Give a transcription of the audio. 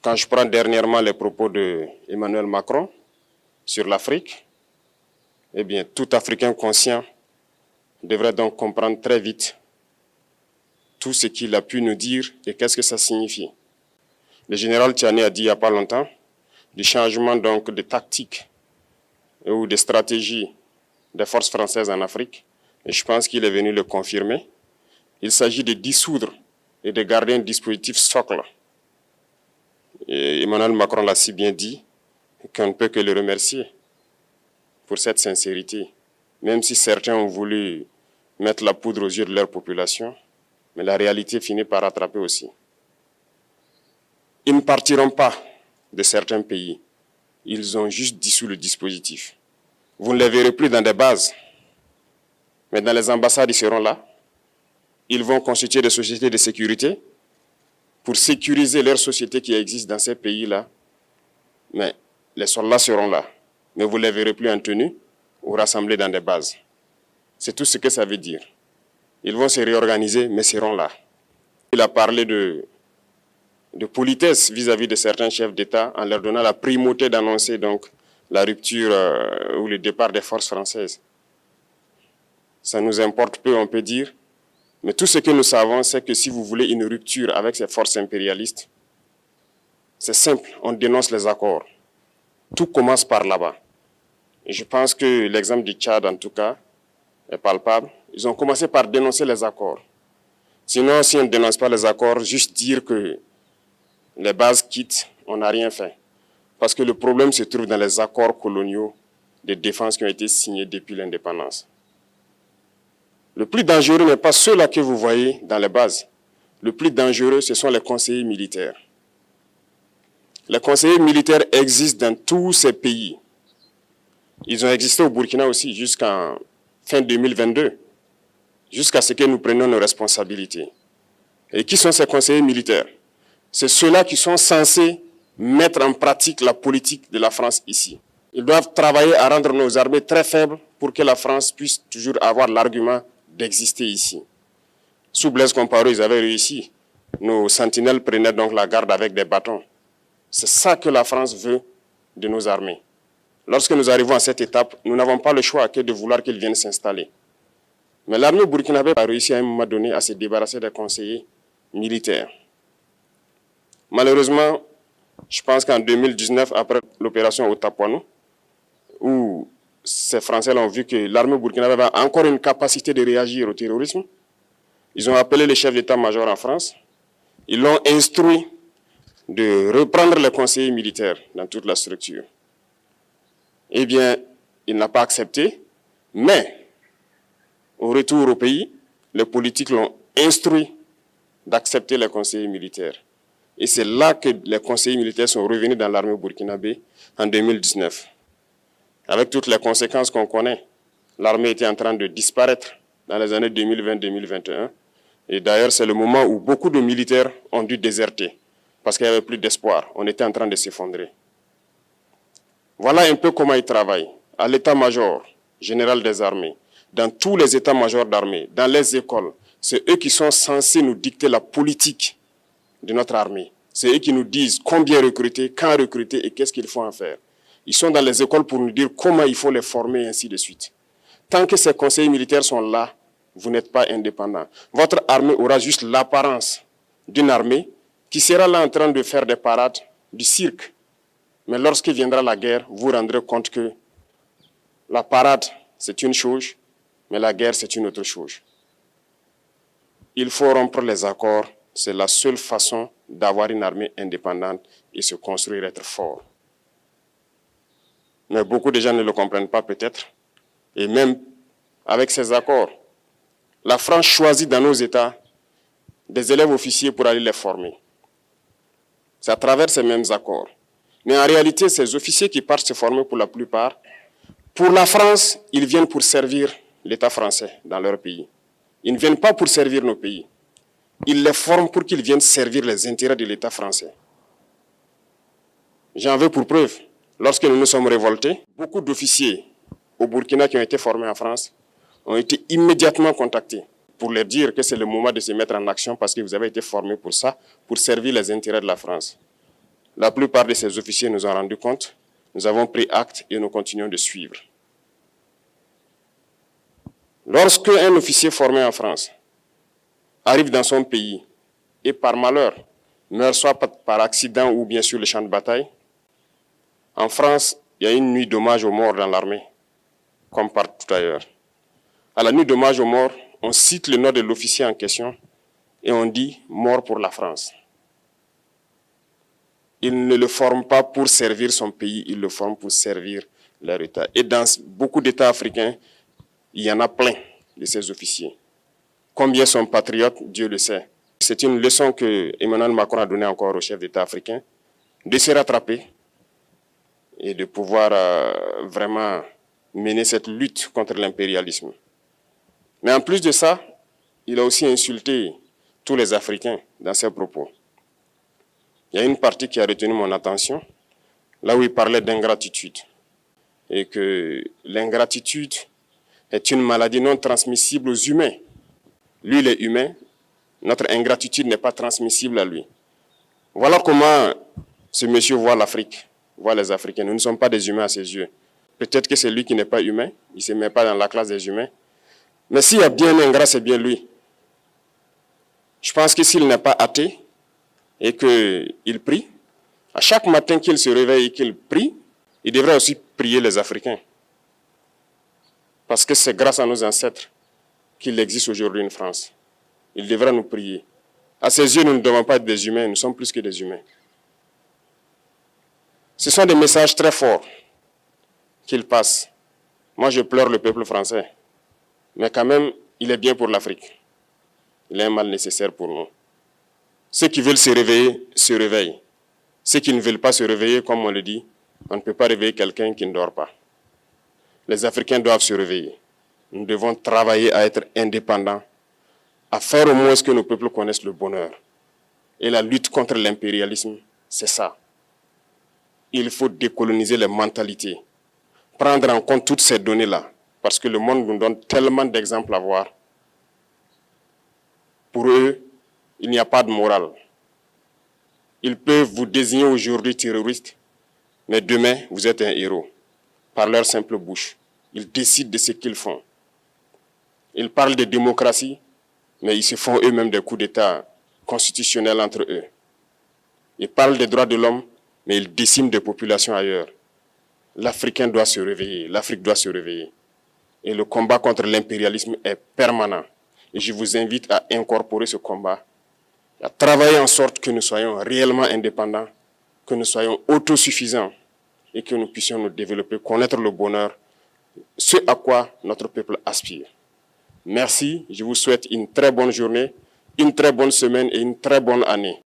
Quand je prends dernièrement les propos d'Emmanuel Macron sur l'Afrique, eh bien, tout Africain conscient devrait donc comprendre très vite tout ce qu'il a pu nous dire et qu'est-ce que ça signifie. Le général Tiani a dit il n'y a pas longtemps du changement donc de tactique ou de stratégie des forces françaises en Afrique. Et je pense qu'il est venu le confirmer. Il s'agit de dissoudre et de garder un dispositif socle. Et Emmanuel Macron l'a si bien dit qu'on ne peut que le remercier pour cette sincérité. Même si certains ont voulu mettre la poudre aux yeux de leur population, mais la réalité finit par rattraper aussi. Ils ne partiront pas de certains pays. Ils ont juste dissous le dispositif. Vous ne les verrez plus dans des bases, mais dans les ambassades, ils seront là. Ils vont constituer des sociétés de sécurité pour sécuriser leurs sociétés qui existent dans ces pays-là. Mais les soldats seront là. Mais vous ne les verrez plus en tenue ou rassemblés dans des bases. C'est tout ce que ça veut dire. Ils vont se réorganiser, mais seront là. Il a parlé de politesse vis-à-vis de certains chefs d'État en leur donnant la primauté d'annoncer donc la rupture ou le départ des forces françaises. Ça nous importe peu, on peut dire. Mais tout ce que nous savons, c'est que si vous voulez une rupture avec ces forces impérialistes, c'est simple, on dénonce les accords. Tout commence par là-bas. Et je pense que l'exemple du Tchad, en tout cas, est palpable. Ils ont commencé par dénoncer les accords. Sinon, si on ne dénonce pas les accords, juste dire que les bases quittent, on n'a rien fait. Parce que le problème se trouve dans les accords coloniaux de défense qui ont été signés depuis l'indépendance. Le plus dangereux n'est pas ceux-là que vous voyez dans les bases. Le plus dangereux, ce sont les conseillers militaires. Les conseillers militaires existent dans tous ces pays. Ils ont existé au Burkina aussi jusqu'en fin 2022, jusqu'à ce que nous prenions nos responsabilités. Et qui sont ces conseillers militaires? C'est ceux-là qui sont censés mettre en pratique la politique de la France ici. Ils doivent travailler à rendre nos armées très faibles pour que la France puisse toujours avoir l'argument d'exister ici. Sous Blaise Compaoré, ils avaient réussi. Nos sentinelles prenaient donc la garde avec des bâtons. C'est ça que la France veut de nos armées. Lorsque nous arrivons à cette étape, nous n'avons pas le choix que de vouloir qu'ils viennent s'installer. Mais l'armée burkinabé a réussi à un moment donné à se débarrasser des conseillers militaires. Malheureusement, je pense qu'en 2019, après l'opération Otapuano, où ces Français ont vu que l'armée burkinabé avait encore une capacité de réagir au terrorisme, ils ont appelé les chefs d'état-major en France, ils l'ont instruit de reprendre les conseillers militaires dans toute la structure. Eh bien, il n'a pas accepté, mais au retour au pays, les politiques l'ont instruit d'accepter les conseillers militaires. Et c'est là que les conseillers militaires sont revenus dans l'armée burkinabé en 2019. Avec toutes les conséquences qu'on connaît, l'armée était en train de disparaître dans les années 2020-2021. Et d'ailleurs, c'est le moment où beaucoup de militaires ont dû déserter parce qu'il n'y avait plus d'espoir. On était en train de s'effondrer. Voilà un peu comment ils travaillent. À l'état-major général des armées, dans tous les états-majors d'armée, dans les écoles, c'est eux qui sont censés nous dicter la politique de notre armée. C'est eux qui nous disent combien recruter, quand recruter et qu'est-ce qu'il faut en faire. Ils sont dans les écoles pour nous dire comment il faut les former et ainsi de suite. Tant que ces conseillers militaires sont là, vous n'êtes pas indépendant. Votre armée aura juste l'apparence d'une armée qui sera là en train de faire des parades, du cirque. Mais lorsque viendra la guerre, vous vous rendrez compte que la parade, c'est une chose, mais la guerre, c'est une autre chose. Il faut rompre les accords. C'est la seule façon d'avoir une armée indépendante et se construire, être fort. Mais beaucoup de gens ne le comprennent pas peut-être. Et même avec ces accords, la France choisit dans nos États des élèves officiers pour aller les former. C'est à travers ces mêmes accords. Mais en réalité, ces officiers qui partent se former pour la plupart, pour la France, ils viennent pour servir l'État français dans leur pays. Ils ne viennent pas pour servir nos pays. Ils les forment pour qu'ils viennent servir les intérêts de l'État français. J'en veux pour preuve. Lorsque nous nous sommes révoltés, beaucoup d'officiers au Burkina qui ont été formés en France ont été immédiatement contactés pour leur dire que c'est le moment de se mettre en action parce que vous avez été formés pour ça, pour servir les intérêts de la France. La plupart de ces officiers nous ont rendu compte. Nous avons pris acte et nous continuons de suivre. Lorsque un officier formé en France arrive dans son pays et par malheur meurt soit par accident ou bien sur le champ de bataille, en France, il y a une nuit d'hommage aux morts dans l'armée, comme partout ailleurs. À la nuit d'hommage aux morts, on cite le nom de l'officier en question et on dit « mort pour la France ». Il ne le forme pas pour servir son pays, il le forme pour servir leur État. Et dans beaucoup d'États africains, il y en a plein de ces officiers. Combien sont patriotes, Dieu le sait. C'est une leçon que Emmanuel Macron a donnée encore aux chefs d'État africains, de se rattraper et de pouvoir vraiment mener cette lutte contre l'impérialisme. Mais en plus de ça, il a aussi insulté tous les Africains dans ses propos. Il y a une partie qui a retenu mon attention, là où il parlait d'ingratitude. Et que l'ingratitude est une maladie non transmissible aux humains. Lui, il est humain, notre ingratitude n'est pas transmissible à lui. Voilà comment ce monsieur voit l'Afrique, voit les Africains. Nous ne sommes pas des humains à ses yeux. Peut-être que c'est lui qui n'est pas humain, il ne se met pas dans la classe des humains. Mais s'il y a bien un ingrat, c'est bien lui. Je pense que s'il n'est pas athée et qu'il prie, à chaque matin qu'il se réveille et qu'il prie, il devrait aussi prier les Africains. Parce que c'est grâce à nos ancêtres qu'il existe aujourd'hui une France. Il devrait nous prier. À ses yeux, nous ne devons pas être des humains, nous sommes plus que des humains. Ce sont des messages très forts qu'il passe. Moi, je pleure le peuple français. Mais quand même, il est bien pour l'Afrique. Il est un mal nécessaire pour nous. Ceux qui veulent se réveiller, se réveillent. Ceux qui ne veulent pas se réveiller, comme on le dit, on ne peut pas réveiller quelqu'un qui ne dort pas. Les Africains doivent se réveiller. Nous devons travailler à être indépendants, à faire au moins que nos peuples connaissent le bonheur. Et la lutte contre l'impérialisme, c'est ça. Il faut décoloniser les mentalités, prendre en compte toutes ces données-là, parce que le monde nous donne tellement d'exemples à voir. Pour eux, il n'y a pas de morale. Ils peuvent vous désigner aujourd'hui terroriste, mais demain, vous êtes un héros, par leur simple bouche. Ils décident de ce qu'ils font. Ils parlent de démocratie, mais ils se font eux-mêmes des coups d'État constitutionnels entre eux. Ils parlent des droits de l'homme, mais ils déciment des populations ailleurs. L'Africain doit se réveiller, l'Afrique doit se réveiller. Et le combat contre l'impérialisme est permanent. Et je vous invite à incorporer ce combat, à travailler en sorte que nous soyons réellement indépendants, que nous soyons autosuffisants et que nous puissions nous développer, connaître le bonheur, ce à quoi notre peuple aspire. Merci, je vous souhaite une très bonne journée, une très bonne semaine et une très bonne année.